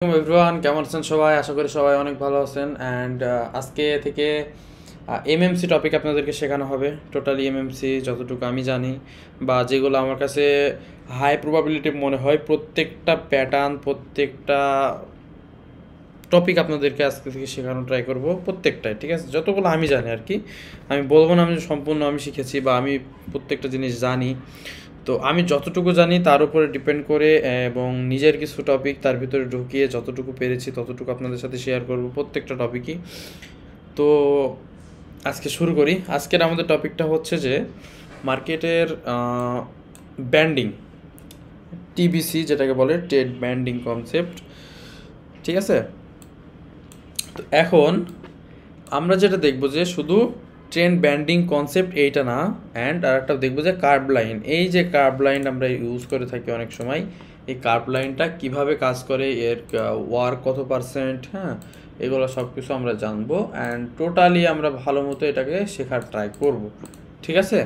Everyone, কেমন আছেন সবাই? আশা করি সবাই অনেক ভালো আছেন। অ্যান্ড আজকে থেকে এমএমসি টপিক আপনাদেরকে শেখানো হবে। টোটালি এমএমসি যতটুকু আমি জানি বা যেগুলো আমার কাছে হাই প্রবাবিলিটি মনে হয়, প্রত্যেকটা প্যাটার্ন, প্রত্যেকটা টপিক আপনাদেরকে আজকে থেকে শেখানো ট্রাই করব, প্রত্যেকটাই। ঠিক আছে, যতগুলো আমি জানি আর কি। আমি বলবো না আমি সম্পূর্ণ আমি শিখেছি বা আমি প্রত্যেকটা জিনিস জানি। তো আমি যতটুকু জানি তার উপরে ডিপেন্ড করে এবং নিজের কিছু টপিক তার ভিতরে ঢুকিয়ে যতটুকু পেরেছি ততটুকু আপনাদের সাথে শেয়ার করব, প্রত্যেকটা টপিকই। তো আজকে শুরু করি। আজকের আমাদের টপিকটা হচ্ছে যে মার্কেটের ব্যান্ডিং, টিবিসি যেটাকে বলে, ট্রেড ব্যান্ডিং কনসেপ্ট। ঠিক আছে, তো এখন আমরা যেটা দেখবো যে শুধু ট্রেন্ড ব্যান্ডিং কনসেপ্ট এইটা না, অ্যান্ড আর একটা দেখবো যে কার্ভ লাইন। এই যে কার্ভ লাইন আমরা ইউজ করে থাকি অনেক সময়, এই কার্ভ লাইনটা কিভাবে কাজ করে, এর ওয়ার্ক কত পার্সেন্ট, হ্যাঁ, এগুলো সব কিছু আমরা জানবো। অ্যান্ড টোটালি আমরা ভালো মতো এটাকে শেখার ট্রাই করব। ঠিক আছে,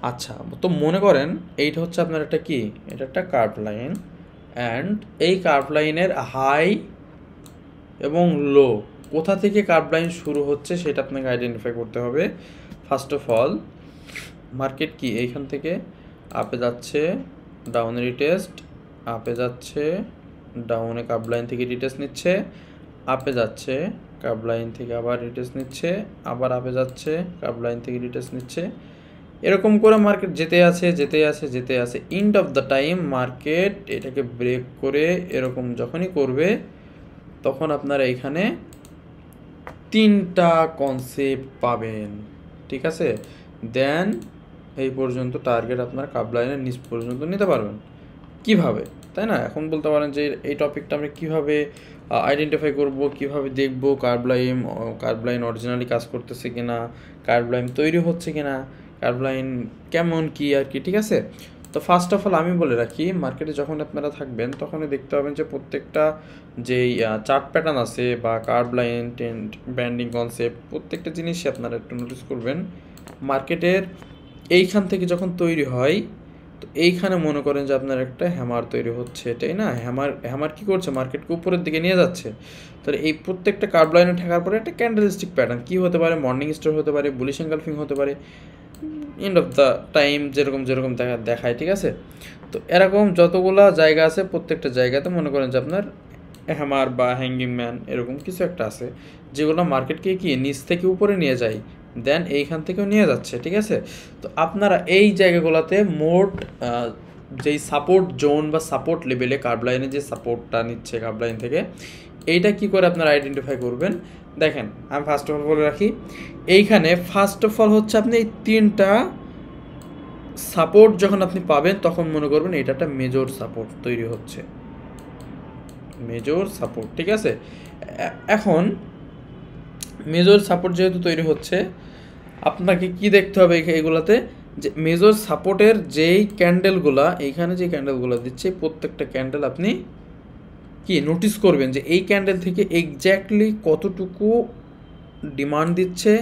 আচ্ছা। তো মনে করেন এইটা হচ্ছে আপনার একটা কি, এটা একটা কার্ভ লাইন। অ্যান্ড এই কার্ভ লাইনের হাই এবং লো, কোথা থেকে কার্ভ লাইন শুরু হচ্ছে সেটা আপনাকে আইডেন্টিফাই করতে হবে। ফার্স্ট অফ অল, মার্কেট কি এইখান থেকে আপে যাচ্ছে, ডাউনে রিটেস্ট, আপে যাচ্ছে, ডাউনে কার্ভ লাইন থেকে রিটেস্ট নিচ্ছে, আপে যাচ্ছে, কার্ভ লাইন থেকে আবার রিটেস্ট নিচ্ছে, আবার আপে যাচ্ছে, কার্ভ লাইন থেকে রিটেস্ট নিচ্ছে। এরকম করে মার্কেট যেতে আছে যেতে আছে যেতে আছে, end of the time market এটাকে ব্রেক করে এরকম যখনই করবে তখন আপনারা এখানে তিনটা কনসেপ্ট পাবেন। ঠিক আছে, দেন এই পর্যন্ত টার্গেট আপনার কার্ভ লাইনের নিচ পর্যন্ত নিতে পারবেন। কিভাবে, তাই না? এখন বলতে পারেন যে এই টপিকটা আমরা কীভাবে আইডেন্টিফাই করব, কিভাবে দেখব কার্ভ লাইন অরিজিনালি কাজ করতেছে কিনা, কার্ভ লাইন তৈরি হচ্ছে কিনা, কার্ভ লাইন কেমন কি আর কি। ঠিক আছে, তো ফার্স্ট অফ অল আমি বলে রাখি, মার্কেটে যখন আপনারা থাকবেন তখনই দেখতে পাবেন যে প্রত্যেকটা যেই চার্ট প্যাটার্ন আছে বা curve line, trend banding concept, প্রত্যেকটা জিনিসই আপনারা একটু নোটিস করবেন। মার্কেটের এইখান থেকে যখন তৈরি হয়, তো এইখানে মনে করেন যে আপনার একটা হ্যামার তৈরি হচ্ছে, তাই না? হ্যামার কি করছে, মার্কেটকে উপরের দিকে নিয়ে যাচ্ছে। তাহলে এই প্রত্যেকটা কার্ভ লাইনে ঠেকার পরে একটা ক্যান্ডেলস্টিক প্যাটার্ন কি হতে পারে, মর্নিং স্টার হতে পারে, বুলিশ এনগালফিং হতে পারে, এন্ড অফ দ্য টাইম যেরকম যেরকম দেখায়। ঠিক আছে, তো এরকম যতগুলা জায়গা আছে প্রত্যেকটা জায়গাতে মনে করেন যে আপনার হ্যামার বা হ্যাঙ্গিং ম্যান এরকম কিছু একটা আছে, যেগুলো মার্কেটকে কি নিচ থেকে উপরে নিয়ে যায়, দেন এইখান থেকেও নিয়ে যাচ্ছে। ঠিক আছে, তো আপনারা এই জায়গাগুলোতে মোট যেই সাপোর্ট জোন বা সাপোর্ট লেভেলে কার্ভ লাইনে যে সাপোর্টটা নিচ্ছে কার্ভ লাইন থেকে, এইটা কি করে আপনারা আইডেন্টিফাই করবেন? দেখেন, আমি ফার্স্ট অফ অল বলে রাখি, এইখানে ফার্স্ট অফ অল হচ্ছে আপনি এই তিনটা সাপোর্ট যখন আপনি পাবেন তখন মনে করবেন এটা একটা মেজর সাপোর্ট তৈরি হচ্ছে, মেজর সাপোর্ট। ঠিক আছে, এখন মেজর সাপোর্ট যেহেতু তৈরি হচ্ছে, আপনাকে কি দেখতে হবে এগুলাতে, যে মেজর সাপোর্টের যেই ক্যান্ডেলগুলা, এইখানে যে ক্যান্ডেলগুলো দিচ্ছে প্রত্যেকটা ক্যান্ডেল আপনি কি নোটিস করবেন যে এই ক্যান্ডেল থেকে এক্স্যাক্টলি কতটুকু ডিমান্ড দিচ্ছে,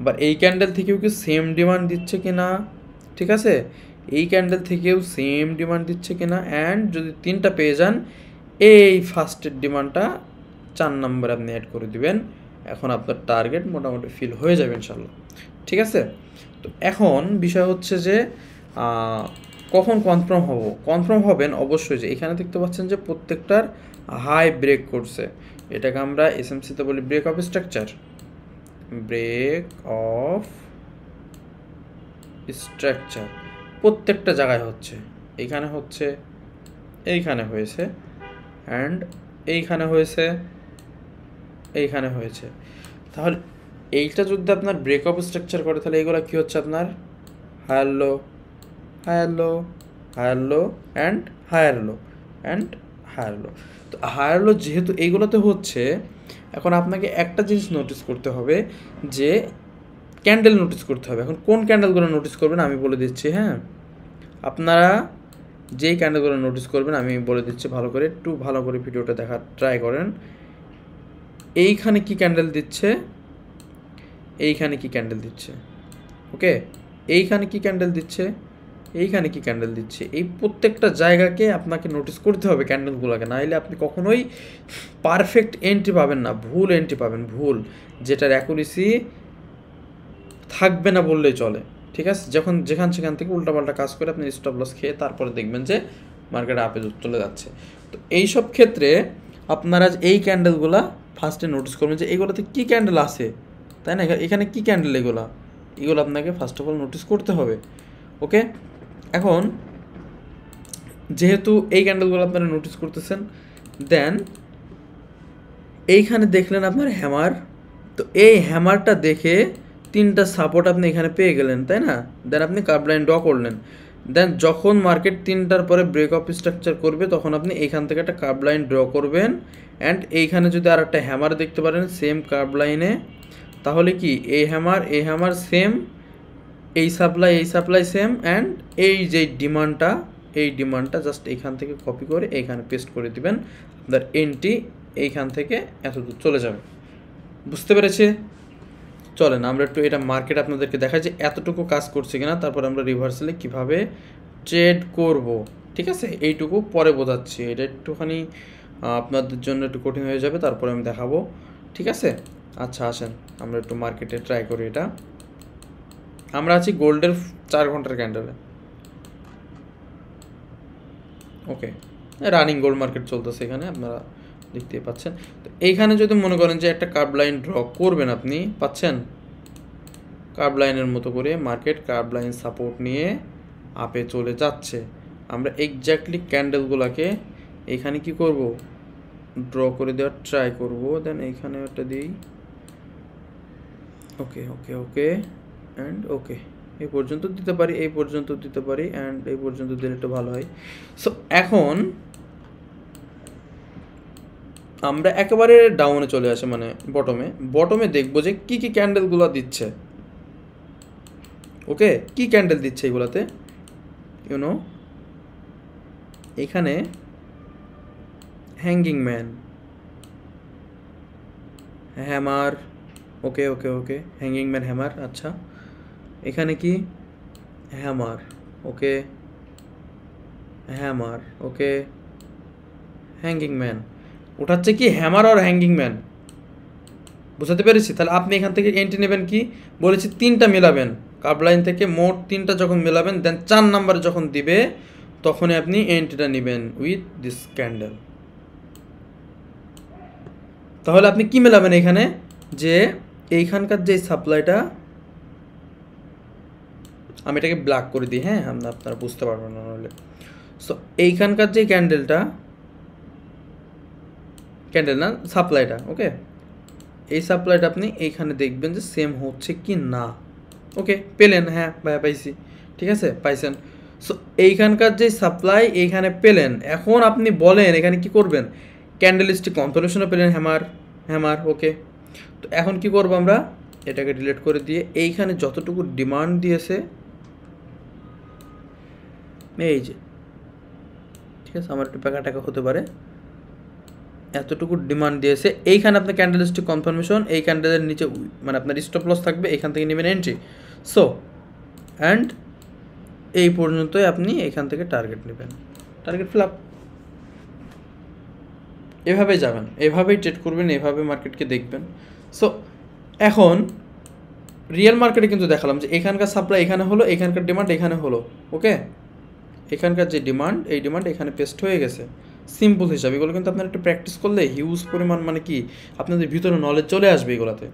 বা এই ক্যান্ডেল থেকেও কি সেম ডিমান্ড দিচ্ছে কি না। ঠিক আছে, এই ক্যান্ডেল থেকেও সেম ডিমান্ড দিচ্ছে কি না। অ্যান্ড যদি তিনটা পেয়ে যান, এই ফার্স্টের ডিমান্ডটা 4 নম্বরে আপনি অ্যাড করে দিবেন। এখন আপনার টার্গেট মোটামুটি ফিল হয়ে যাবে ইনশাল্লাহ। ঠিক আছে, তো এখন বিষয় হচ্ছে যে কখন কনফার্ম হবেন অবশ্যই যে এখানে দেখতে পাচ্ছেন যে প্রত্যেকটার হাই ব্রেক করছে। এটাকে আমরা এসএমসিতে বলি break of structure, break of structure. প্রত্যেকটা জায়গায় হচ্ছে, এইখানে হচ্ছে, এইখানে হয়েছে, অ্যান্ড এইখানে হয়েছে, এইখানে হয়েছে। তাহলে এইটা যদি আপনার ব্রেক অফ স্ট্রাকচার করে, তাহলে এইগুলো কী হচ্ছে আপনার higher low, higher low, higher low, and higher low, and higher low. তো হায়ার লো যেহেতু এইগুলোতে হচ্ছে, এখন আপনাকে একটা জিনিস নোটিস করতে হবে, যে ক্যান্ডেল নোটিস করতে হবে। এখন কোন ক্যান্ডেলগুলো নোটিস করবেন আমি বলে দিচ্ছি। হ্যাঁ, আপনারা যেই ক্যান্ডেলগুলো নোটিস করবেন আমি বলে দিচ্ছি, ভালো করে একটু ভালো করে ভিডিওটা দেখার ট্রাই করেন। এইখানে কি ক্যান্ডেল দিচ্ছে, এইখানে কি ক্যান্ডেল দিচ্ছে, ওকে, এইখানে কি ক্যান্ডেল দিচ্ছে, এইখানে কি ক্যান্ডেল দিচ্ছে, এই প্রত্যেকটা জায়গাকে আপনাকে নোটিস করতে হবে ক্যান্ডেলগুলোকে, না হলে আপনি কখনোই পারফেক্ট এন্ট্রি পাবেন না, ভুল এন্ট্রি পাবেন, ভুল, যেটার অ্যাকুরেসি থাকবে না বললেই চলে। ঠিক আছে, যখন সেখান থেকে উল্টাপাল্টা কাজ করে আপনি স্টপ লস খেয়ে তারপরে দেখবেন যে মার্কেট আপে চলে যাচ্ছে। তো এইসব ক্ষেত্রে আপনারা এই ক্যান্ডেলগুলা ফার্স্টে নোটিস করবেন যে এগুলোতে কী ক্যান্ডেল আছে, তাই না, এখানে কী ক্যান্ডেল, এগুলো আপনাকে ফার্স্ট অফ অল নোটিস করতে হবে। ওকে, এখন যেহেতু এই ক্যান্ডেলগুলো আপনারা নোটিস করতেছেন, দেন এইখানে দেখলেন আপনার হ্যামার, তো এই হ্যামারটা দেখে 3টা সাপোর্ট আপনি এখানে পেয়ে গেলেন, তাই না, দেন আপনি কার্ভ লাইন ড্র করলেন, দেন যখন মার্কেট 3টার পরে ব্রেক অফ স্ট্রাকচার করবে তখন আপনি এইখান থেকে একটা কার্ভ লাইন ড্র করবেন, অ্যান্ড এইখানে যদি আর একটা হ্যামার দেখতে পারেন সেম কার্ভ লাইনে, তাহলে কি এই হ্যামার সেম, এই সাপ্লাই সেম, অ্যান্ড এই যে ডিমান্ডটা জাস্ট এইখান থেকে কপি করে এইখানে পেস্ট করে দিবেন, আপনার এন্ট্রি এইখান থেকে এত দূর চলে যাবে। বুঝতে পেরেছে? চলেন আমরা একটু এটা মার্কেট আপনাদেরকে দেখাই যে এতটুকু কাজ করছে কিনা, তারপর আমরা রিভার্সালে কিভাবে ট্রেড করব। ঠিক আছে, এইটুকু পরে বোঝাচ্ছি, এটা একটুখানি আপনাদের জন্য একটু কঠিন হয়ে যাবে, তারপরে আমি দেখাবো। ঠিক আছে, আচ্ছা আসেন আমরা একটু মার্কেটে ট্রাই করি এটা। আমরা আছি গোল্ডের 4 ঘন্টার ক্যান্ডেলে। ওকে, রানিং গোল্ড মার্কেট চলতেছে এখানে, আপনারা দেখতেই পাচ্ছেন। তো এইখানে যদি মনে করেন যে একটা কার্ভ লাইন ড্র করবেন, আপনি পাচ্ছেন কার্ভ লাইনের মতো করে মার্কেট কার্ভ লাইন সাপোর্ট নিয়ে আপে চলে যাচ্ছে। আমরা এক্স্যাক্টলি ক্যান্ডেলগুলোকে এখানে কি করব, ড্র করে দেওয়ার ট্রাই করব, দেন এইখানে একটা দিই। ওকে ওকে ওকে অ্যান্ড ওকে, এই পর্যন্ত দিতে পারি, এই পর্যন্ত দিতে পারি, অ্যান্ড এই পর্যন্ত দিলে একটু ভালো হয়। সো এখন আমরা একেবারে ডাউনে চলে আসে, মানে বটমে দেখবো যে কি কি ক্যান্ডেলগুলো দিচ্ছে। ওকে, কি ক্যান্ডেল দিচ্ছে এগুলাতে, ইউনো এখানে হ্যাঙ্গিং ম্যান, হ্যামার, ওকে ওকে ওকে হ্যাঙ্গিং ম্যান হ্যামার, আচ্ছা এখানে কি হ্যামার, ওকে হ্যামার, ওকে হ্যাঙ্গিং ম্যান, ওঠাচ্ছে কি হ্যামার আর হ্যাঙ্গিং ম্যান, বুঝতে পেরেছি। তাহলে আপনি এখান থেকে এন্ট্রি নেবেন, কি বলেছি 3টা মেলাবেন, কার্ভ লাইন থেকে মোট 3টা যখন মেলাবেন, দেন 4 নাম্বার যখন দিবে তখনই আপনি এন্ট্রিটা নেবেন উইথ দিস ক্যান্ডেল। তাহলে আপনি কি মেলাবেন এখানে, যে এইখানকার যে সাপ্লাইটা, আমি এটাকে ব্ল্যাক করে দিই, হ্যাঁ আপনারা বুঝতে পারবেন না নাহলে। সো এইখানকার যে ক্যান্ডেল না সাপ্লাইটা, ওকে এই সাপ্লাইটা আপনি এইখানে দেখবেন যে সেম হচ্ছে কি না। ওকে পেলেন, হ্যাঁ ভাইয়া পাইছি, ঠিক আছে পাইছেন। সো এইখানকার যে সাপ্লাই এইখানে পেলেন, এখন আপনি বলেন এখানে কি করবেন, ক্যান্ডেলস্টিক কনফার্মেশনও পেলেন হ্যামার, ওকে। তো এখন কি করব, আমরা এটাকে ডিলিট করে দিয়ে এইখানে যতটুকু ডিমান্ড দিয়েছে, এই যে ঠিক আছে, আমার একটু টাকা হতে পারে, এতটুকু ডিমান্ড দিয়েছে, এইখানে আপনার ক্যান্ডেলস্টিক কনফার্মেশন, এই ক্যান্ডেলের নিচে মানে আপনার স্টপ লস থাকবে, এখান থেকে নেবেন এন্ট্রি। সো অ্যান্ড এই পর্যন্তই আপনি এখান থেকে টার্গেট নেবেন, টার্গেট ফিল আপ, এভাবেই যাবেন, এভাবেই ট্রেড করবেন, এভাবে মার্কেটকে দেখবেন। সো এখন রিয়েল মার্কেটে কিন্তু দেখালাম যে এখানকার সাপ্লাই এখানে হলো, এখানকার ডিমান্ড এখানে হলো, ওকে এখানকার যে ডিমান্ড, এই ডিমান্ড এখানে পেস্ট হয়ে গেছে, সিম্পল হিসাবে। এগুলো কিন্তু আপনারা একটু প্র্যাকটিস করলে হিউজ পরিমাণ মানে কি আপনাদের ভিতরে নলেজ চলে আসবে এগুলোতে,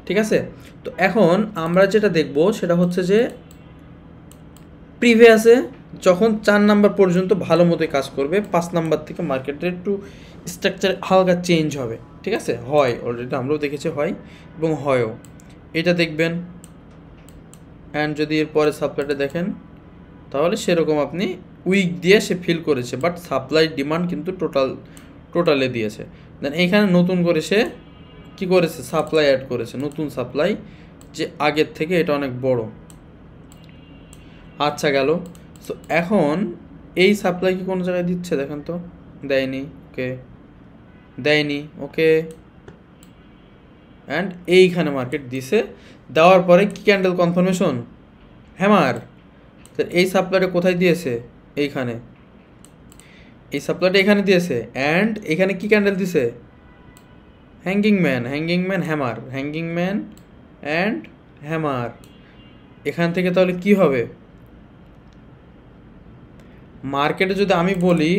ঠিক আছে। তো এখন আমরা যেটা দেখব সেটা হচ্ছে যে প্রিভিয়াসে যখন 4 নাম্বার পর্যন্ত ভালো মতোই কাজ করবে, 5 নাম্বার থেকে মার্কেটের একটু স্ট্রাকচার হালকা চেঞ্জ হবে, ঠিক আছে, হয় অলরেডি আমরাও দেখেছি হয় এবং হয়ও, এটা দেখবেন। অ্যান্ড যদি এর পরে সাপ্লাইটা দেখেন তাহলে সেরকম আপনি উইক দিয়ে সে ফিল করেছে, বাট সাপ্লাই ডিমান্ড কিন্তু টোটালে দিয়েছে। দেন এইখানে নতুন করে সে কী করেছে, সাপ্লাই অ্যাড করেছে, নতুন সাপ্লাই যে আগের থেকে এটা অনেক বড়। আচ্ছা গেল। সো এখন এই সাপ্লাই কি কোনো জায়গায় দিচ্ছে দেখেন তো, দেয়নি, ওকে অ্যান্ড এইখানে মার্কেট দিছে, দেওয়ার পরে কি ক্যান্ডেল কনফার্মেশন, হ্যামার, তো এই সাপ্লাইটা কোথায় দিয়েছে? এইখানে, এই সাপ্লাইটা এখানে দিয়েছে। অ্যান্ড এখানে কি ক্যান্ডেল দিছে? Hanging man, hammer, hanging man and hammer. এখান থেকে তাহলে কি হবে? মার্কেটে যদি আমি বলি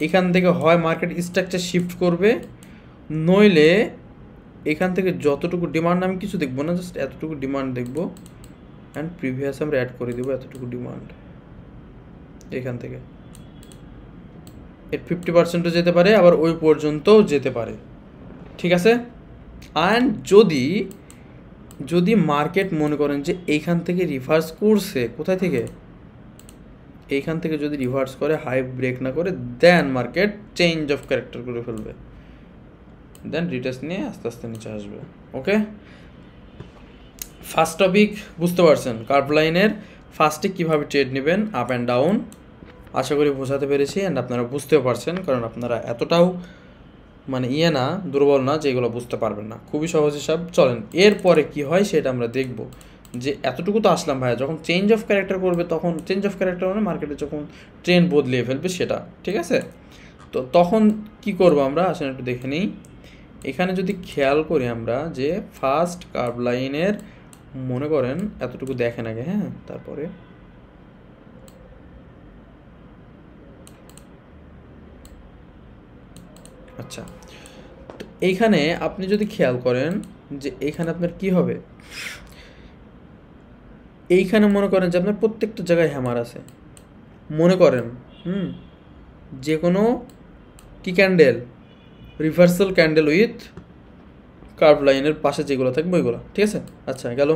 এখান থেকে হয় মার্কেট স্ট্রাকচার শিফট করবে, নইলে এখান থেকে যতটুকু ডিমান্ড, আমি কিছু দেখবো না, জাস্ট এতটুকু ডিমান্ড দেখবো অ্যান্ড প্রিভিয়াস আমরা অ্যাড করে দেবো এতটুকু ডিমান্ড। এখান থেকে এর 50%ও যেতে পারে, আবার ওই পর্যন্তও যেতে পারে, ঠিক আছে। অ্যান্ড যদি যদি মার্কেট মনে করেন যে এইখান থেকে রিভার্স করছে, কোথায় থেকে? এইখান থেকে যদি রিভার্স করে, হাই ব্রেক না করে, দেন মার্কেট চেঞ্জ অফ ক্যারেক্টার করে ফেলবে, দেন রিটেস্ট নিয়ে আস্তে আস্তে নিচে আসবে। ওকে, ফার্স্ট টপিক বুঝতে পারছেন, কার্ভ লাইনের ফার্স্টে কীভাবে ট্রেড নেবেন আপ অ্যান্ড ডাউন, আশা করি বোঝাতে পেরেছি। অ্যান্ড আপনারা বুঝতেও পারছেন, কারণ আপনারা এতটাও মানে না, দুর্বল না যেগুলো বুঝতে পারবেন না, খুবই সহজ হিসাব। চলেন এরপরে কি হয় সেটা আমরা দেখব। যে এতটুকু তো আসলাম ভাইয়া, যখন চেঞ্জ অফ ক্যারেক্টার করবে তখন, চেঞ্জ অফ ক্যারেক্টার মানে মার্কেটে যখন ট্রেন্ড বদলিয়ে ফেলবে সেটা, ঠিক আছে। তো তখন কি করব আমরা, আসলে একটু দেখে নিই। এখানে যদি খেয়াল করি আমরা যে ফার্স্ট কার্ভ লাইনের মনে করেন এতটুকু দেখেন আগে, হ্যাঁ, তারপরে আচ্ছা, তো এইখানে আপনি যদি খেয়াল করেন যে এইখানে আপনার কি হবে, এইখানে মনে করেন যে আপনার প্রত্যেকটা জায়গায় হ্যামার আছে, মনে করেন যে কোনো কি candle, reversal candle with curve লাইনের পাশে যেগুলো থাকবে ওইগুলো, ঠিক আছে। আচ্ছা গেল,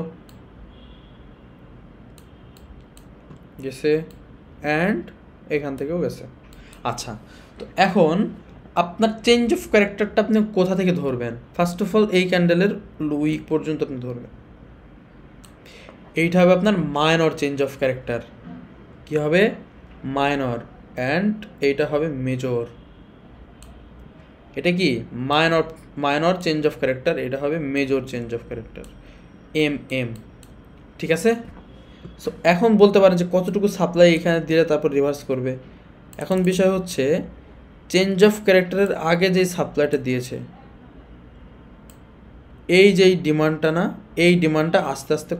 গেছে, অ্যান্ড এখান থেকেও গেছে। আচ্ছা, তো এখন আপনার চেঞ্জ অফ ক্যারেক্টারটা আপনি কোথা থেকে ধরবেন? ফার্স্ট অফ অল এই ক্যান্ডেলের উইক পর্যন্ত আপনি ধরবেন, এইটা হবে আপনার মাইনর চেঞ্জ অফ ক্যারেক্টার। কী হবে? মাইনর। অ্যান্ড এইটা হবে মেজর। এটা কি মাইনর চেঞ্জ অফ ক্যারেক্টার, এটা হবে major change of character, M. ঠিক আছে। সো এখন বলতে পারেন যে কতটুকু সাপ্লাই এখানে দিলে তারপর রিভার্স করবে। এখন বিষয় হচ্ছে চেঞ্জ অফ ক্যারেক্টারের আগে যেই সাপ্লাইটা দিয়েছে, এই যেই ডিমান্ডটা না, এই ডিমান্ডটা আস্তে আস্তে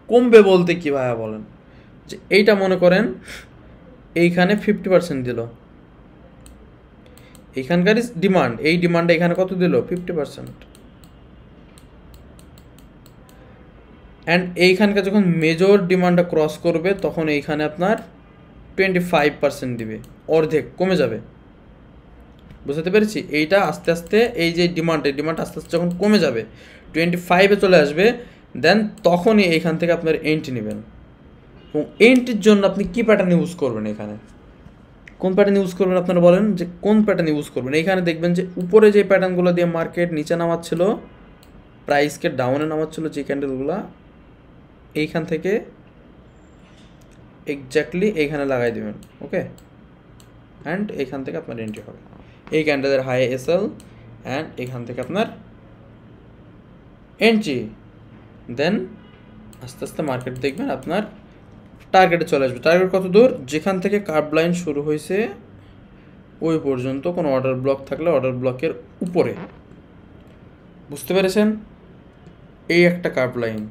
কমবে বলতে কি ভাইয়া বলেন, যে এইটা মনে করেন এইখানে 50% দিল, এইখানকার ডিমান্ড, এই ডিমান্ডটা এখানে কত দিল? 50%। অ্যান্ড এইখানকার যখন মেজর ডিমান্ডটা ক্রস করবে তখন এইখানে আপনার 25% দিবে, অর্ধেক কমে যাবে। বুঝতে পেরেছি? এইটা আস্তে আস্তে এই যে ডিমান্ড, এই ডিমান্ড আস্তে আস্তে যখন কমে যাবে 25-এ চলে আসবে, দেন তখনই এইখান থেকে আপনার এন্ট্রি নেবেন। এবং এন্ট্রির জন্য আপনি কী প্যাটার্ন ইউজ করবেন? এখানে কোন প্যাটার্ন ইউজ করবেন আপনারা বলেন, যে কোন প্যাটার্ন ইউজ করবেন? এইখানে দেখবেন যে উপরে যে প্যাটার্নগুলো দিয়ে মার্কেট নিচে নামাচ্ছিল, প্রাইসকে ডাউনে নামাচ্ছিল, যে ক্যান্ডেলগুলো এইখান থেকে এক্স্যাক্টলি এইখানে লাগাই দেবেন। ওকে, অ্যান্ড এইখান থেকে আপনার এন্ট্রি হবে, এই ক্যান্ডেলের হাই এসএল, অ্যান্ড এখান থেকে আপনার এন্ট্রি। দেন আস্তে আস্তে মার্কেট দেখবেন আপনার টার্গেটে চলে আসবে। টার্গেট কত দূর? যেখান থেকে কার্ভ লাইন শুরু হয়েছে ওই পর্যন্ত, কোনো অর্ডার ব্লক থাকলে অর্ডার ব্লকের উপরে। বুঝতে পেরেছেন? এই একটা কার্ভ লাইন,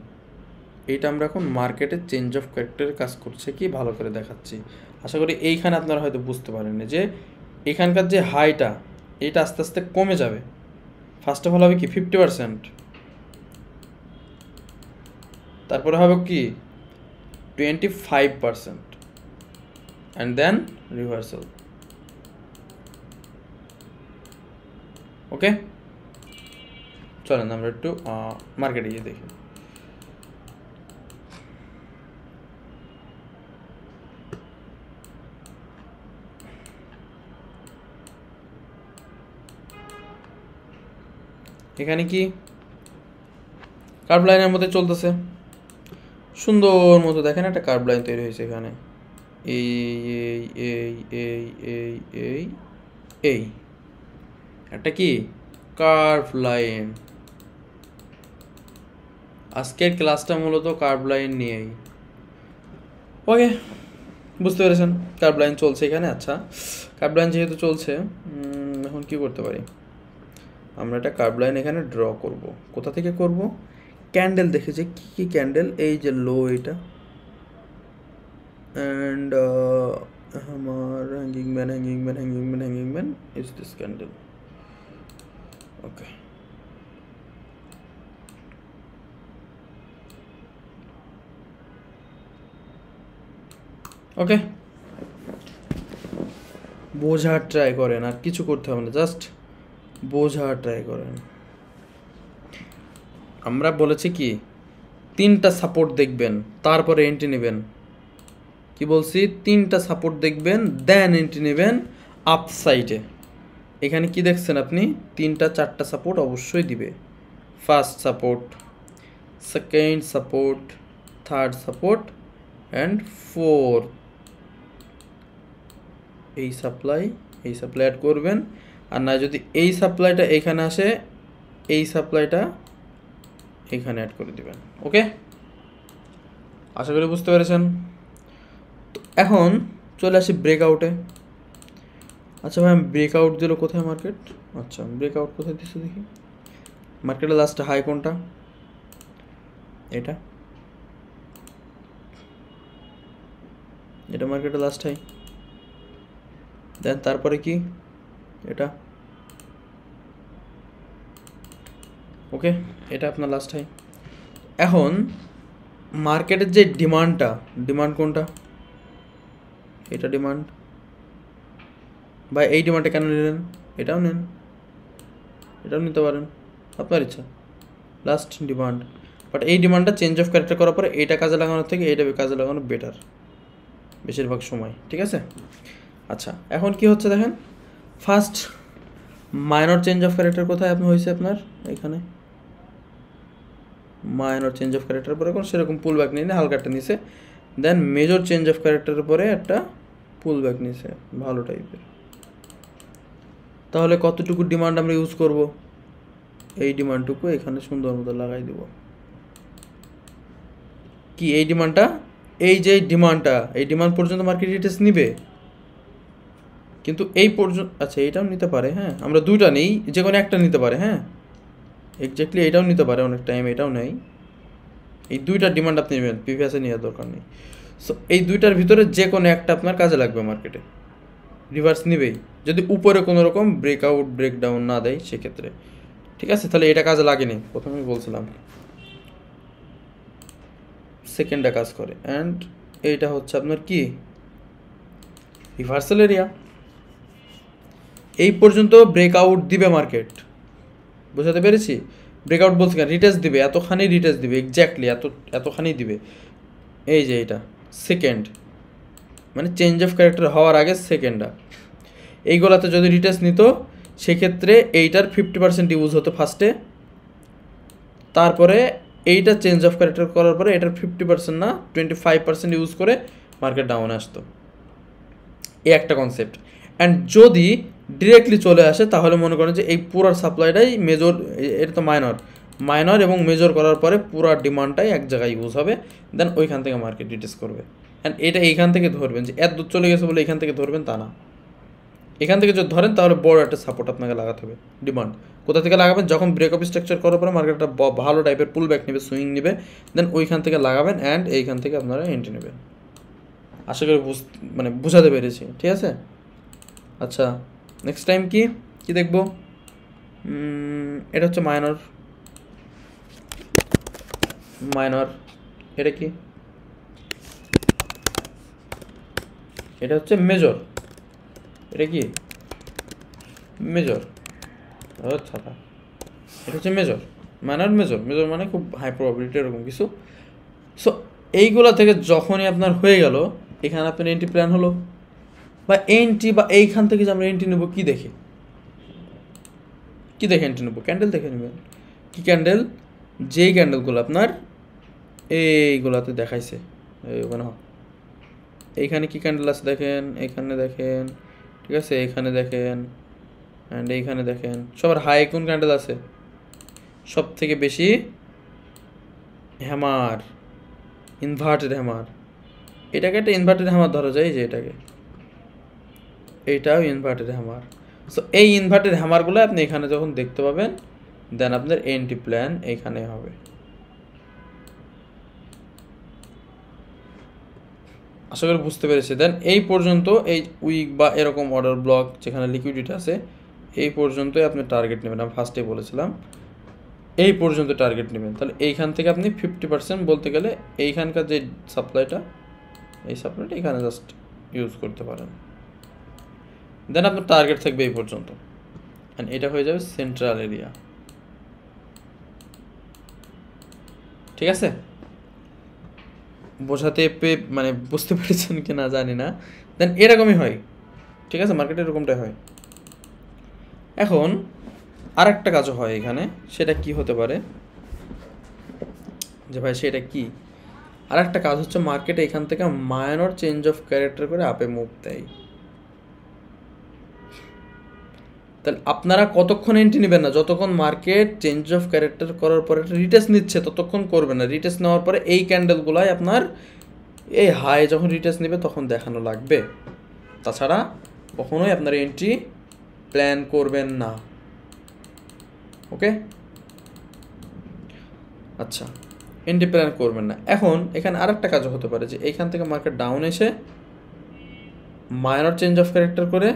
এইটা আমরা এখন মার্কেটে চেঞ্জ অফ ক্যারেক্টারের কাজ করছে কি ভালো করে দেখাচ্ছি। আশা করি এইখানে আপনারা হয়তো বুঝতে পারেন যে এখানকার যে হাইটা, এটা আস্তে আস্তে কমে যাবে। ফার্স্ট অফ অল হবে কি 50%, তারপরে হবে কি 25%, অ্যান্ড দেন রিভার্সাল। ওকে, চলেন আমরা একটু মার্কেটে গিয়ে দেখি। এখানে কি কার্ভ লাইনের মধ্যে চলতেছে, সুন্দর মতো দেখেন একটা কার্ভ লাইন তৈরি হয়েছে এখানে, এই এই এই এই এই এই এই একটা কি কার্ভ লাইন। আজকের ক্লাসটা মূলত কার্ভ লাইন নিয়েই। ওকে, বুঝতে পেরেছেন কার্ভ লাইন চলছে এখানে। আচ্ছা, কার্ভ লাইন যেহেতু চলছে, এখন কি করতে পারি, আমরা একটা কার্ভ লাইন এখানে ড্র করব। কোথা থেকে করব? ক্যান্ডেল দেখে, যে কী কী ক্যান্ডেল, এই যে লো এটা, অ্যান্ড আমার hanging man is this candle. Okay, okay, বোঝার ট্রাই করেন, আর কিছু করতে হবে না, জাস্ট বোঝার ট্রাই করেন। আমরা বলেছি কি 3টা সাপোর্ট দেখবেন তারপরে এন্ট্রি নেবেন। কি বলছি? 3টা সাপোর্ট দেখবেন দেন এন্ট্রি নেবেন আপ সাইডে। এখানে কি দেখছেন আপনি? 3টা 4টা সাপোর্ট অবশ্যই দিবে। First support, second support, third support and fourth. এই সাপ্লাই অ্যাড করবেন। আর না যদি এই সাপ্লাইটা এখানে আসে, এই সাপ্লাইটা এখানে অ্যাড করে দিবেন। ওকে, আশা করি বুঝতে পেরেছেন। তো এখন চলে আসি ব্রেকআউটে। আচ্ছা ভাই, ব্রেকআউট দিল কোথায় মার্কেট? আচ্ছা, ব্রেকআউট কোথায় দিচ্ছে দেখি। মার্কেটের লাস্ট হাই কোনটা? এটা মার্কেটের লাস্ট হাই। দেন তারপরে কি? এটা। ওকে, এটা আপনার লাস্ট হাই। এখন মার্কেটের যে ডিমান্ড কোনটা? এটা ডিমান্ড। বা এই ডিমান্ডটা কেন নিলেন? এটাও নেন, এটাও নিতে পারেন, আপনার ইচ্ছা। লাস্ট ডিমান্ড, বাট এই ডিমান্ডটা চেঞ্জ অফ ক্যারেক্টার করার পরে এইটা কাজে লাগানোর থেকে এইটা কাজে লাগানো বেটার বেশিরভাগ সময়। ঠিক আছে? আচ্ছা, এখন কি হচ্ছে দেখেন, first minor change of character কোথায় আপনার হয়েছে? আপনার এখানে মাইনর চেঞ্জ অফ ক্যারেক্টার পরে কোনো সেরকম পুল ব্যাক নিয়ে হালকা একটা নিছে। দেন মেজর চেঞ্জ অফ ক্যারেক্টারের পরে একটা পুল ব্যাক নিছে ভালো টাইপের। তাহলে কতটুকু ডিমান্ড আমরা ইউজ করব? এই ডিমান্ডটুকু এখানে সুন্দর মতো লাগাই দেব। কি এই ডিমান্ডটা? এই যে ডিমান্ডটা, এই ডিমান্ড পর্যন্ত মার্কেট রিটেস্ট নিবে, কিন্তু এই পর্যন্ত। আচ্ছা, এইটাও নিতে পারে, হ্যাঁ, আমরা দুইটা নেই, যে কোনো একটা নিতে পারে। হ্যাঁ, এক্স্যাক্টলি এটাও নিতে পারে অনেক টাইম, এটাও নেই। এই দুইটা ডিমান্ড আপনি নেবেন, প্রিভিয়াসে নেওয়ার দরকার নেই। সো এই দুইটার ভিতরে যে কোনো একটা আপনার কাজে লাগবে মার্কেটে। রিভার্স নিবেই যদি উপরে কোনো রকম ব্রেকআউট ব্রেকডাউন না দেয় সেক্ষেত্রে। ঠিক আছে? তাহলে এটা কাজে লাগেনি, প্রথমেই বলছিলাম। সেকেন্ডটা কাজ করে, অ্যান্ড এইটা হচ্ছে আপনার কি রিভার্সাল এরিয়া। এই পর্যন্ত ব্রেকআউট দিবে মার্কেট, বুঝাতে পেরেছি? ব্রেকআউট বলছি কেন, রিটেস্ট দিবে, এতখানি রিটেস্ট দিবে, এক্স্যাক্টলি এতখানি দিবে। এই যে এটা সেকেন্ড, মানে চেঞ্জ অফ ক্যারেক্টার হওয়ার আগে সেকেন্ডটা, এইগুলাতে যদি রিটেস্ট নিত সেক্ষেত্রে এইটার 50% ইউজ হতো ফার্স্টে, তারপরে এইটা চেঞ্জ অফ ক্যারেক্টার করার পরে এটার 50% না 25% ইউজ করে মার্কেট ডাউনে আসতো। এই একটা কনসেপ্ট। অ্যান্ড যদি ডিরেক্টলি চলে আসে তাহলে মনে করেন যে এই পুরো সাপ্লাইটাই মেজর, এটা তো মাইনর এবং মেজর করার পরে পুরো ডিমান্ডটাই এক জায়গায় ইউজ হবে, দেন ওইখান থেকে মার্কেট রিটেস্ট করবে। অ্যান্ড এটা এইখান থেকে ধরবেন, যে এত দূর চলে গেছে বলে এখান থেকে ধরবেন তা না। এখান থেকে যদি ধরেন তাহলে বড় একটা সাপোর্ট আপনাকে লাগাতে হবে। ডিমান্ড কোথা থেকে লাগাবেন? যখন ব্রেকআপ স্ট্রাকচার করার পরে মার্কেটটা ভালো টাইপের পুল ব্যাক নেবে, সুইং নেবে, দেন ওইখান থেকে লাগাবেন অ্যান্ড এইখান থেকে আপনারা এন্ট্রি নেবেন। আশা করি বুঝাতে পেরেছি। ঠিক আছে? আচ্ছা, নেক্সট টাইম কি দেখবো? এটা হচ্ছে মাইনর। এটা কি? এটা হচ্ছে মেজর। এটা কি? মেজর। আচ্ছা, এটা হচ্ছে মেজর। মেজর মানে খুব হাই প্রবাবিলিটি এরকম কিছু। সো এইগুলা থেকে যখনই আপনার হয়ে গেল, এখানে আপনার এন্ট্রি প্ল্যান হলো, বা এন্ট্রি, বা এইখান থেকে যে আমরা এন্ট্রি নেবো কি দেখে এন্ট্রি নেবো? ক্যান্ডেল দেখে নেবেন। কি ক্যান্ডেল? যেই ক্যান্ডেলগুলো আপনার এইগুলাতে দেখাইছে, মানে এইখানে কি ক্যান্ডেল আছে দেখেন, এখানে দেখেন, ঠিক আছে, এখানে দেখেন, অ্যান্ড এইখানে দেখেন। সবার হাই কোন ক্যান্ডেল আছে? সব থেকে বেশি হ্যামার, ইনভার্টেড হ্যামার, এটাকে একটা ইনভার্টেড হ্যামার ধরা যায়, যে এটাকে, এইটাও ইনভার্টেড হ্যামার। সো এই ইনভার্টেড হ্যামারগুলো আপনি এখানে যখন দেখতে পাবেন, দেন আপনার এন্ট্রি প্ল্যান এইখানে হবে। আশা করি বুঝতে পেরেছি। দেন এই পর্যন্ত এই উইক বা এরকম অর্ডার ব্লক যেখানে লিকুইডিটি আছে, এই পর্যন্তই আপনি টার্গেট নেবেন। আমি ফার্স্টেই বলেছিলাম এই পর্যন্ত টার্গেট নেবেন। তাহলে এইখান থেকে আপনি 50% বলতে গেলে এইখানকার যে সাপ্লাইটা, এই সাপ্লাইটা এখানে জাস্ট ইউজ করতে পারেন। দেন আপনার টার্গেট থাকবে এই পর্যন্ত, অ্যান্ড এটা হয়ে যাবে সেন্ট্রাল এরিয়া। ঠিক আছে, বোঝাতে মানে বুঝতে পেরেছেন কি না জানি না। দেন এরকমই হয়, ঠিক আছে, মার্কেটে এরকমটাই হয়। এখন আর একটা কাজও হয় এখানে, সেটা কি হতে পারে যে ভাই সেটা কি? আর একটা কাজ হচ্ছে মার্কেটে এখান থেকে মাইনর চেঞ্জ অফ ক্যারেক্টার করে আপে মুভ দেয়। তাহলে আপনারা কতক্ষণ এন্ট্রি নেবেন না, যতক্ষণ মার্কেট চেঞ্জ অফ ক্যারেক্টার করার পরে রিটেস্ট নিচ্ছে ততক্ষণ করবেন না। রিটেস্ট নেওয়ার পরে এই ক্যান্ডেলগুলাই আপনার এই হাই যখন রিটেস্ট নেবে তখন দেখানো লাগবে, তাছাড়া কখনোই আপনার এন্ট্রি প্ল্যান করবেন না। ওকে, আচ্ছা, এন্ট্রি প্ল্যান করবেন না। এখন এখানে আর একটা কাজও হতে পারে যে এইখান থেকে মার্কেট ডাউন এসে মাইনর চেঞ্জ অফ ক্যারেক্টার করে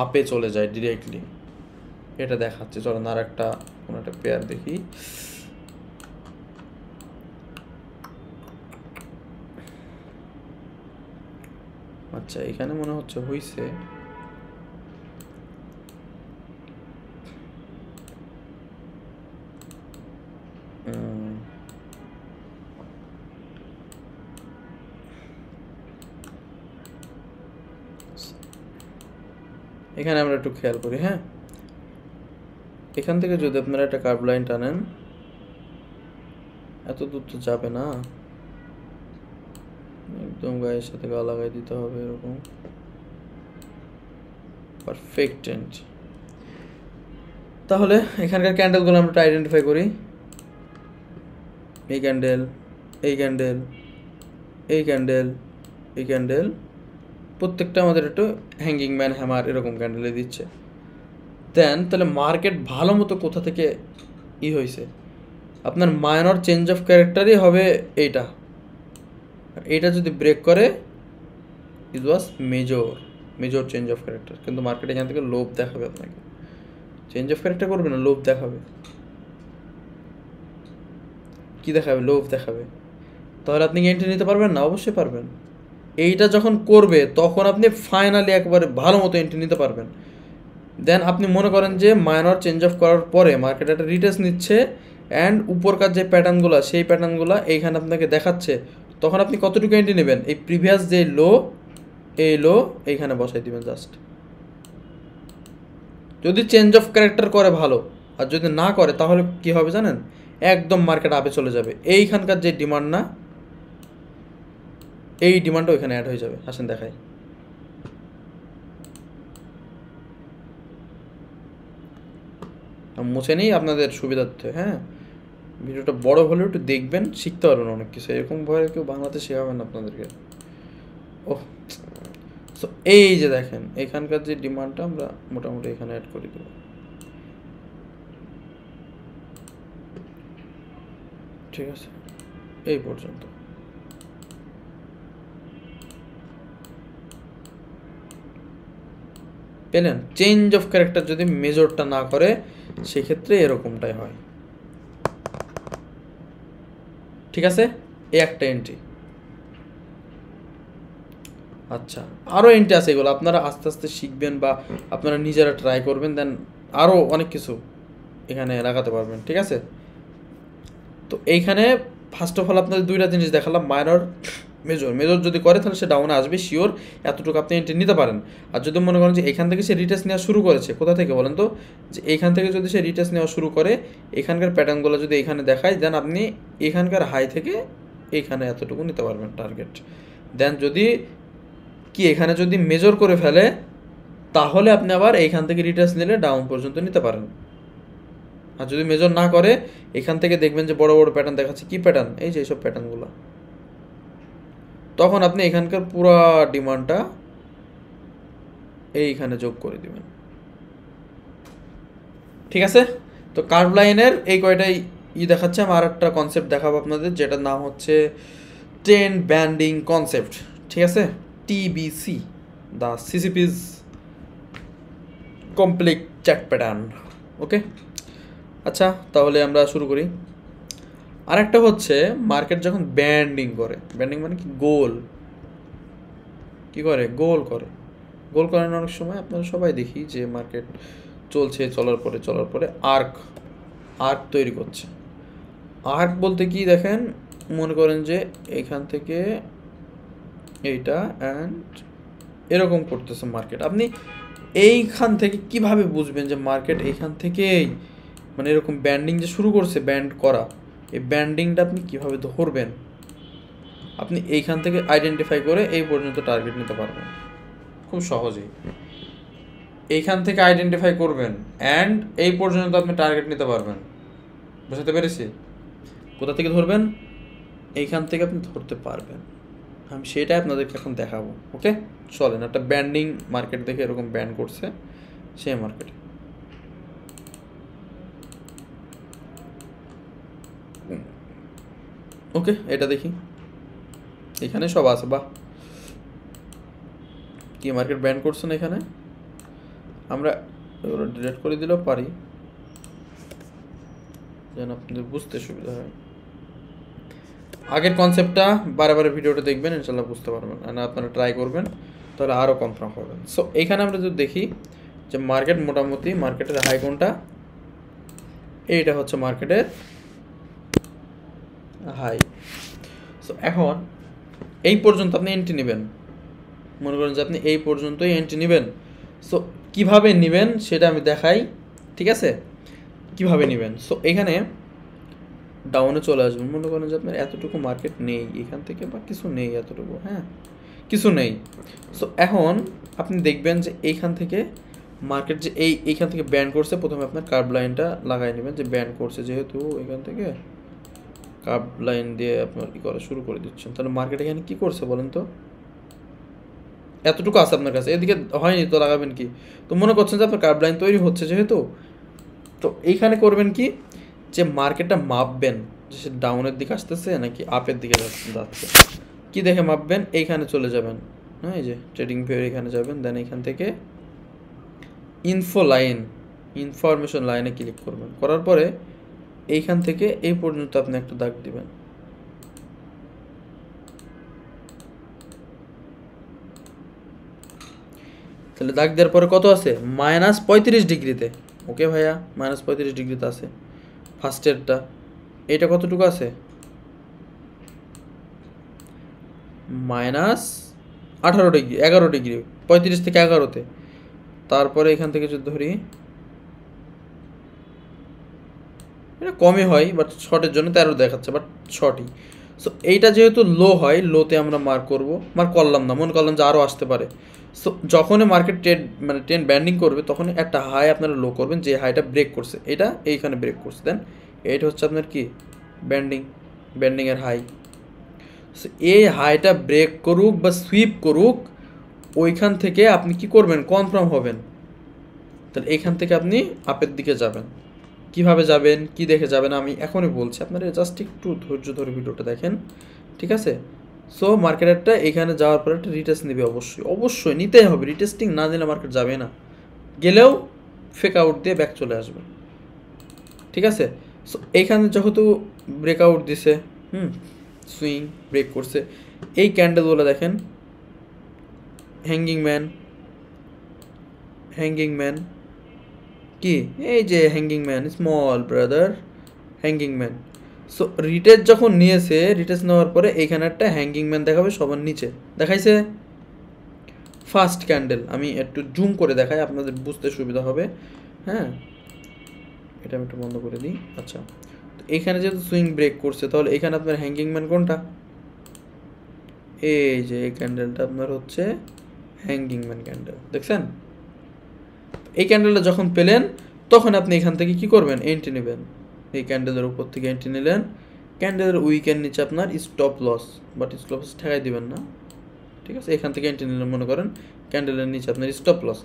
আপে চলে যায় ডিরেক্টলি। এটা দেখাচ্ছে, চলেন আর একটা কোনো একটা পেয়ার দেখি। আচ্ছা, এখানে মনে হচ্ছে হইছে, এখানে আমরা একটু খেয়াল করি। হ্যাঁ, এখান থেকে যদি আপনারা একটা কার্ভ লাইন টানেন, এত দূর তো যাবে না, একদম গায়ের সাথে গা লাগাই দিতে হবে এরকম পারফেক্ট এন্ড। তাহলে এখানকার ক্যান্ডেলগুলো আমরা আইডেন্টিফাই করি, এই ক্যান্ডেল, এই ক্যান্ডেল, এই ক্যান্ডেল, এই ক্যান্ডেল, প্রত্যেকটা আমাদের একটু হ্যাঙ্গিং ম্যান হ্যামার এরকম ক্যান্ডেলে দিচ্ছে। দেন তাহলে মার্কেট ভালো মতো কোথা থেকে হয়েছে, আপনার মাইনর চেঞ্জ অফ ক্যারেক্টারই হবে এইটা। এইটা যদি ব্রেক করে, it was major change of character. কিন্তু মার্কেট এখান থেকে লোভ দেখাবে, আপনাকে চেঞ্জ অফ ক্যারেক্টার করবে না, লোভ দেখাবে। কি দেখাবে? লোভ দেখাবে। তাহলে আপনি কি এন্ট্রি নিতে পারবেন না? অবশ্যই পারবেন। এইটা যখন করবে তখন আপনি ফাইনালি একবারে ভালো মতো এন্ট্রি নিতে পারবেন। দেন আপনি মনে করেন যে মাইনর চেঞ্জ অফ করার পরে মার্কেট একটা রিটেস্ট নিচ্ছে, অ্যান্ড উপরকার যে প্যাটার্নগুলো, সেই প্যাটার্নগুলো এইখানে আপনাকে দেখাচ্ছে, তখন আপনি কতটুকু এন্ট্রি নেবেন? এই প্রিভিয়াস যে লো, এই লো এইখানে বসাই দিবেন জাস্ট। যদি চেঞ্জ অফ ক্যারেক্টার করে ভালো, আর যদি না করে তাহলে কি হবে জানেন? একদম মার্কেট আপে চলে যাবে। এইখানকার যে ডিমান্ড না, এই ডিমান্ডটা ওইখানে অ্যাড হয়ে যাবে। আসেন দেখাই। মুছে নেই আপনাদের সুবিধার্থে। হ্যাঁ, ভিডিওটা বড় হলেও একটু দেখবেন, শিখতে পারবেন অনেক কিছু। এরকম ভয়ে কেউ বাংলাতে শেখাবেন আপনাদেরকে। ওহ, সো এই যে দেখেন এখানকার যে ডিমান্ডটা আমরা মোটামুটি এখানে অ্যাড করে দেব। ঠিক আছে, এই পর্যন্ত। পেলেন? চেঞ্জ অফ ক্যারেক্টার যদি মেজরটা না করে সেক্ষেত্রে এরকমটাই হয়। ঠিক আছে, এই একটা এন্ট্রি। আচ্ছা, আরও এন্ট্রি আছে, এগুলো আপনারা আস্তে আস্তে শিখবেন বা আপনারা নিজেরা ট্রাই করবেন, দেন আরও অনেক কিছু এখানে লাগাতে পারবেন। ঠিক আছে, তো এইখানে ফার্স্ট অফ অল আপনাদের দুইটা জিনিস দেখালাম, মাইনর, মেজর যদি করে তাহলে সে ডাউনে আসবে শিওর, এতটুকু আপনি এন্ট্রি নিতে পারেন। আর যদি মনে করেন যে এখান থেকে সে রিটেস্ট নেওয়া শুরু করেছে, কোথা থেকে বলেন তো? যে এইখান থেকে যদি সে রিটেস্ট নেওয়া শুরু করে, এখানকার প্যাটার্নগুলো যদি এখানে দেখায়, দেন আপনি এখানকার হাই থেকে এইখানে এতটুকু নিতে পারবেন টার্গেট। দেন যদি কি এখানে যদি মেজর করে ফেলে, তাহলে আপনি আবার এইখান থেকে রিটেস্ট নিলে ডাউন পর্যন্ত নিতে পারেন। আর যদি মেজর না করে এখান থেকে দেখবেন যে বড় বড় প্যাটার্ন দেখাচ্ছে। কি প্যাটার্ন? এই যে এইসব প্যাটার্নগুলো। তখন আপনি এখানকার পুরা ডিমান্ডটা এইখানে যোগ করে দিবেন। ঠিক আছে? তো কার্ভ লাইনের এই কয়টাই দেখাচ্ছে। আমি আর একটা কনসেপ্ট দেখাবো আপনাদের, যেটার নাম হচ্ছে ট্রেন্ড ব্যান্ডিং কনসেপ্ট। ঠিক আছে? TBC, দ্য সিসিপিস কমপ্লিট চ্যাট প্যাটার্ন। ওকে, আচ্ছা তাহলে আমরা শুরু করি। আরেকটা হচ্ছে মার্কেট যখন ব্যান্ডিং করে, ব্যান্ডিং মানে কি? গোল কি করে? গোল করে। গোল করেন অনেক সময় আপনারা সবাই দেখি যে মার্কেট চলছে, চলার পরে আর্ক তৈরি করছে। আর্ক বলতে কি দেখেন, মনে করেন যে এইখান থেকে এইটা অ্যান্ড এরকম করতেছে মার্কেট। আপনি এইখান থেকে কিভাবে বুঝবেন যে মার্কেট এইখান থেকেই মানে এরকম ব্যান্ডিং যে শুরু করছে, ব্যান্ড করা, এই ব্যান্ডিংটা আপনি কিভাবে ধরবেন? আপনি এইখান থেকে আইডেন্টিফাই করে এই পর্যন্ত টার্গেট নিতে পারবেন খুব সহজেই। এইখান থেকে আইডেন্টিফাই করবেন অ্যান্ড এই পর্যন্ত আপনি টার্গেট নিতে পারবেন। বুঝতে পেরেছি? কোথা থেকে ধরবেন? এইখান থেকে আপনি ধরতে পারবেন। আমি সেটাই আপনাদেরকে এখন দেখাবো। ওকে, চলেন একটা ব্যান্ডিং মার্কেট দেখে, এরকম ব্যান্ড করছে সেই মার্কেটে। ওকে, এটা দেখি, এখানে সব আছে। বাহ, কি মার্কেট ব্যান্ড করছে না এখানে? আমরা ডিলিট করে দিলেও পারি যেন আপনাদের বুঝতে সুবিধা হয়। আগের কনসেপ্টটা বারে বারে ভিডিওটা দেখবেন, ইনশাল্লাহ বুঝতে পারবেন। আর আপনারা ট্রাই করবেন, তাহলে আরও কনফার্ম হবেন। সো এইখানে আমরা যদি দেখি যে মার্কেট মোটামুটি, মার্কেটের হাই কোনটা? এইটা হচ্ছে মার্কেটের হাই। সো এখন এই পর্যন্ত আপনি এন্ট্রি নেবেন। মনে করেন যে আপনি এই পর্যন্তই এন্ট্রি নেবেন। সো কিভাবে নেবেন সেটা আমি দেখাই। ঠিক আছে? কিভাবে নেবেন? সো এখানে ডাউনে চলে আসবেন। মনে করেন যে আপনার এতটুকু মার্কেট নেই এখান থেকে, বা কিছু নেই এতটুকু, হ্যাঁ কিছু নেই। সো এখন আপনি দেখবেন যে এইখান থেকে মার্কেট যে এইখান থেকে ব্যান্ড করছে, প্রথমে আপনার কার্ভ লাইনটা লাগাই নেবেন যে ব্যান্ড করছে, যেহেতু এখান থেকে কার্ভ লাইন দিয়ে আপনার কি করা শুরু করে দিচ্ছেন। তাহলে মার্কেট এখানে কি করছে বলেন তো? এতটুকু আছে আপনার কাছে, এদিকে হয়নি তো লাগাবেন কি? তো মনে করছেন যে আপনার কার্ভ লাইন তৈরি হচ্ছে যেহেতু, তো এইখানে করবেন কি, যে মার্কেটটা মাপবেন যে সে ডাউনের দিকে আসতেছে নাকি আপের দিকে যাচ্ছে। কি দেখে মাপবেন? এইখানে চলে যাবেন, হ্যাঁ এই যে ট্রেডিং ভিউর এখানে যাবেন, দেন এখান থেকে ইনফরমেশন লাইনে ক্লিক করবেন। করার পরে এইখান থেকে এই পর্যন্ত আপনি একটা দাগ দিবেন। তাহলে দাগ দেওয়ার পরে কত আছে? -35 ডিগ্রিতে। ওকে ভাইয়া, -35 ডিগ্রিতে আছে ফার্স্টেরটা। এইটা কতটুকু আছে? -18 ডিগ্রি, 11 ডিগ্রি, 35 থেকে 11তে। তারপরে এখান থেকে যদি ধরি, এটা কমই হয় বাট শর্টের জন্য 13 দেখাচ্ছে, বাট শর্টই। সো এইটা যেহেতু লো হয়, লোতে আমরা মার্ক করলাম না, মনে করলাম যে আরও আসতে পারে। সো যখনই মার্কেট ট্রেন্ড ব্যান্ডিং করবে, তখন একটা হাই আপনারা লো করবেন, যে হাইটা ব্রেক করছে, এটা এইখানে ব্রেক করছে, দেন এইটা হচ্ছে আপনার কি ব্যান্ডিংয়ের হাই। সো এই হাইটা ব্রেক করুক বা সুইপ করুক, ওইখান থেকে আপনি কি করবেন? কনফার্ম হবেন। তাহলে এইখান থেকে আপনি আপের দিকে যাবেন। কিভাবে যাবেন, কি দেখে যাবেন আমি এখনই বলছি, আপনারা জাস্ট একটু ধৈর্য ধরে ভিডিওটা দেখেন। ঠিক আছে? সো মার্কেটটা এখানে যাওয়ার পরে একটা রিটেস্ট নেবে, অবশ্যই নিতেই হবে। রিটেস্টিং না নিলে মার্কেট যাবে না, গেলেও ফেক আউট দিয়ে ব্যাক চলে আসবে। ঠিক আছে? সো এইখানে যেহেতু ব্রেকআউট দিছে, সুইং ব্রেক করছে, এই ক্যান্ডেলগুলো দেখেন, হ্যাঙ্গিং ম্যান কি, এই যে hanging man, small brother hanging man. So retest যখন নিয়েছে, রিটেস্ট নেওয়ার পরে এইখানে একটা হ্যাঙ্গিং ম্যান দেখাবে সবার নিচে, দেখাইছে ফার্স্ট ক্যান্ডেল। আমি একটু জুম করে দেখাই, আপনাদের বুঝতে সুবিধা হবে। হ্যাঁ, এটা আমি একটু বন্ধ করে দিই। আচ্ছা, তো এইখানে যেহেতু সুইং ব্রেক করছে, তাহলে এখানে আপনার হ্যাঙ্গিং ম্যান কোনটা? এই যে এই ক্যান্ডেলটা আপনার হচ্ছে হ্যাঙ্গিং ম্যান ক্যান্ডেল, দেখছেন? এই ক্যান্ডেলটা যখন পেলেন, তখন আপনি এখান থেকে কি করবেন, এন্ট্রি নেবেন। এই ক্যান্ডেলের উপর থেকে এন্ট্রি নিলেন, ক্যান্ডেলের উইকের নিচে আপনার stop loss, but stop loss ঠেকাই দিবেন না, ঠিক আছে। এখান থেকে এন্ট্রি নিলেন, মনে করেন ক্যান্ডেলের নিচে আপনার স্টপ লস।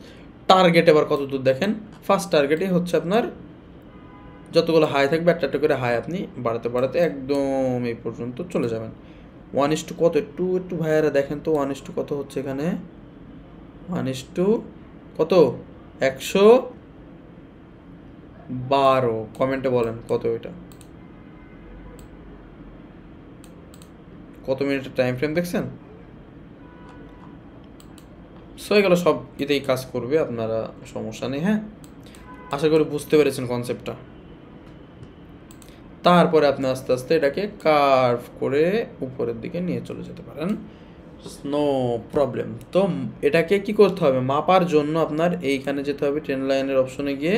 টার্গেট এবার কত দূর দেখেন, ফার্স্ট টার্গেটই হচ্ছে আপনার যতগুলো হাই থাকবে একটা একটা করে হাই আপনি বাড়াতে বাড়াতে একদম এই পর্যন্ত চলে যাবেন। 1:, কত একটু ভাইয়ারা দেখেন তো, 1:, কত হচ্ছে এখানে, 1:, কত, 112। কমেন্টে বলেন কত এটা, কত মিনিটের টাইম ফ্রেম দেখছেন। সো এগুলো সব এতেই কাজ করবে, আপনারা সমস্যা নেই। হ্যাঁ, আশা করি বুঝতে পেরেছেন কনসেপ্টটা। তারপরে আপনি আস্তে আস্তে এটাকে কার্ভ করে উপরের দিকে নিয়ে চলে যেতে পারেন, নো প্রবলেম। তো এটাকে কি করতে হবে, মাপার জন্য আপনার এইখানে যেতে হবে, ট্রেন লাইনের অপশনে গিয়ে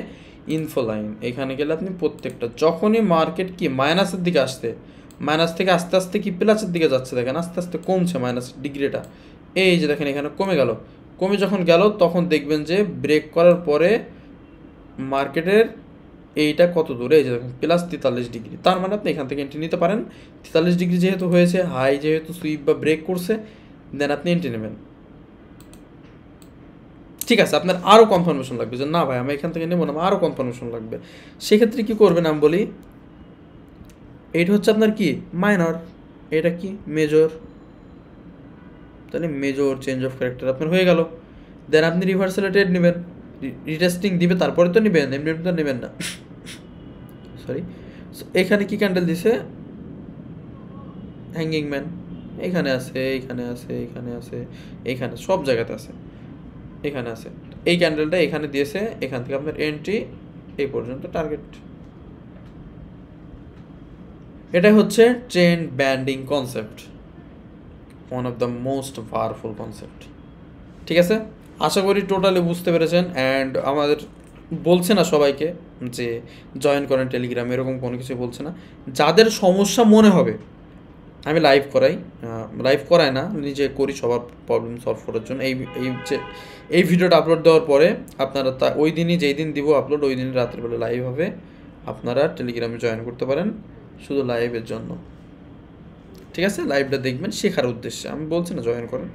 ইনফো লাইন, এখানে গেলে আপনি প্রত্যেকটা যখনই মার্কেট কি মাইনাসের দিকে আসতে, মাইনাস থেকে আস্তে আস্তে কি প্লাসের দিকে যাচ্ছে দেখেন, আস্তে আস্তে কমছে মাইনাস ডিগ্রিটা, এই যে দেখেন এখানে কমে গেল, কমে যখন গেল তখন দেখবেন যে ব্রেক করার পরে মার্কেটের এইটা কত দূরে, এই যে দেখেন +43 ডিগ্রি, তার মানে আপনি এখান থেকে এন্ট্রি নিতে পারেন। 43 ডিগ্রি যেহেতু হয়েছে, হাই যেহেতু সুইপ বা ব্রেক করছে, দেন আপনি এন্ট্রি নেবেন। ঠিক আছে, আপনার আরও কনফার্মেশন লাগবে যে না ভাই আমি এখান থেকে নেবো না, আরও কনফার্মেশন লাগবে, সেক্ষেত্রে কি করবেন আমি বলি, এইটা হচ্ছে আপনার কি মাইনর, এটা কি মেজর, তাহলে মেজর চেঞ্জ অফ ক্যারেক্টার আপনার হয়ে গেল। দেন আপনি রিভার্সালে ট্রেড নেবেন, রিটেস্টিং দিবে তারপরে তো নেবেন, এমনি তো নেবেন না, সরি। এখানে কি ক্যান্ডেল দিছে, হ্যাঙ্গিং ম্যান, এখানে আছে, এইখানে আছে, এখানে আছে, এইখানে সব জায়গাতে আছে, এখানে আছে, এই ক্যান্ডেলটা এখানে দিয়েছে, এখান থেকে আপনার এন্ট্রি এই পর্যন্ত টার্গেট। এটা হচ্ছে trend banding concept, one of the most powerful concept. ঠিক আছে, আশা করি টোটালি বুঝতে পেরেছেন। অ্যান্ড আমাদের বলছে না সবাইকে যে জয়েন করেন টেলিগ্রাম, এরকম কোনো কিছু বলছে না। যাদের সমস্যা মনে হবে, আমি লাইভ করাই, লাইভ করাই না, নিজে করি সবার প্রবলেম সলভ করার জন্য। এই ভিডিওটা আপলোড দেওয়ার পরে আপনারা ওই দিনই, যেই দিন দিব আপলোড, ওই দিন রাত্রিবেলা লাইভ হবে, আপনারা টেলিগ্রামে জয়েন করতে পারেন শুধু লাইভের জন্য। ঠিক আছে, লাইভটা দেখবেন শেখার উদ্দেশ্যে, আমি বলছি না জয়েন করেন,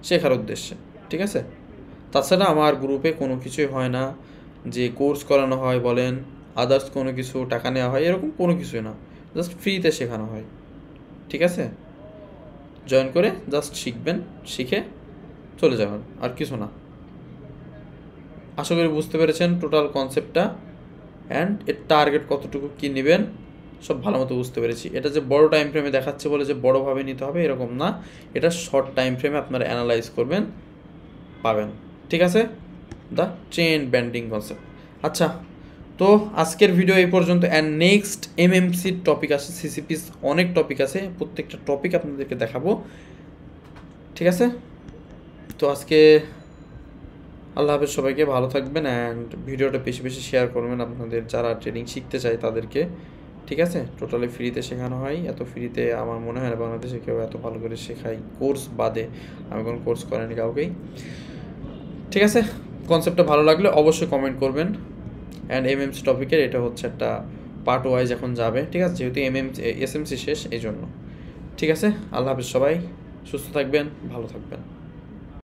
শেখার উদ্দেশ্যে। ঠিক আছে, তাছাড়া আমার গ্রুপে কোনো কিছুই হয় না যে কোর্স করানো হয় বলেন, আদার্স কোনো কিছু টাকা নেওয়া হয়, এরকম কোনো কিছুই না, জাস্ট ফ্রিতে শেখানো হয়। ঠিক আছে, জয়েন করে জাস্ট শিখবেন, শিখে চলে যাবেন, আর কিছু না। আশা করি বুঝতে পেরেছেন টোটাল কনসেপ্টটা, অ্যান্ড এর টার্গেট কতটুকু কী নেবেন সব ভালো মতো বুঝতে পেরেছি। এটা যে বড় টাইম ফ্রেমে দেখাচ্ছে বলে যে বড়োভাবে নিতে হবে এরকম না, এটা শর্ট টাইম ফ্রেমে আপনারা অ্যানালাইজ করবেন, পাবেন। ঠিক আছে, দ্য ট্রেন্ড ব্যান্ডিং কনসেপ্ট। আচ্ছা, তো আজকের ভিডিও এই পর্যন্ত। অ্যান্ড নেক্সট এমএমসির টপিক আছে, সিসিপিস অনেক টপিক আছে, প্রত্যেকটা টপিক আপনাদেরকে দেখাবো। ঠিক আছে, তো আজকে আল্লাহ হাফেজ, সবাইকে ভালো থাকবেন। অ্যান্ড ভিডিওটা বেশি বেশি শেয়ার করবেন আপনাদের যারা ট্রেডিং শিখতে চায় তাদেরকে। ঠিক আছে, টোটালি ফ্রিতে শেখানো হয়, এত ফ্রিতে আমার মনে হয় না বাংলাদেশে কেউ এত ভালো করে শেখায়, কোর্স বাদে আমি কোনো কোর্স করাইনি কাউকেই। ঠিক আছে, কনসেপ্টটা ভালো লাগলে অবশ্যই কমেন্ট করবেন। অ্যান্ড এমএমসি টপিকের এটা হচ্ছে একটা পার্ট ওয়াইজ এখন যাবে। ঠিক আছে, যেহেতু এসএমসি শেষ এই জন্য। ঠিক আছে, আল্লাহ হাফেজ, সবাই সুস্থ থাকবেন, ভালো থাকবেন।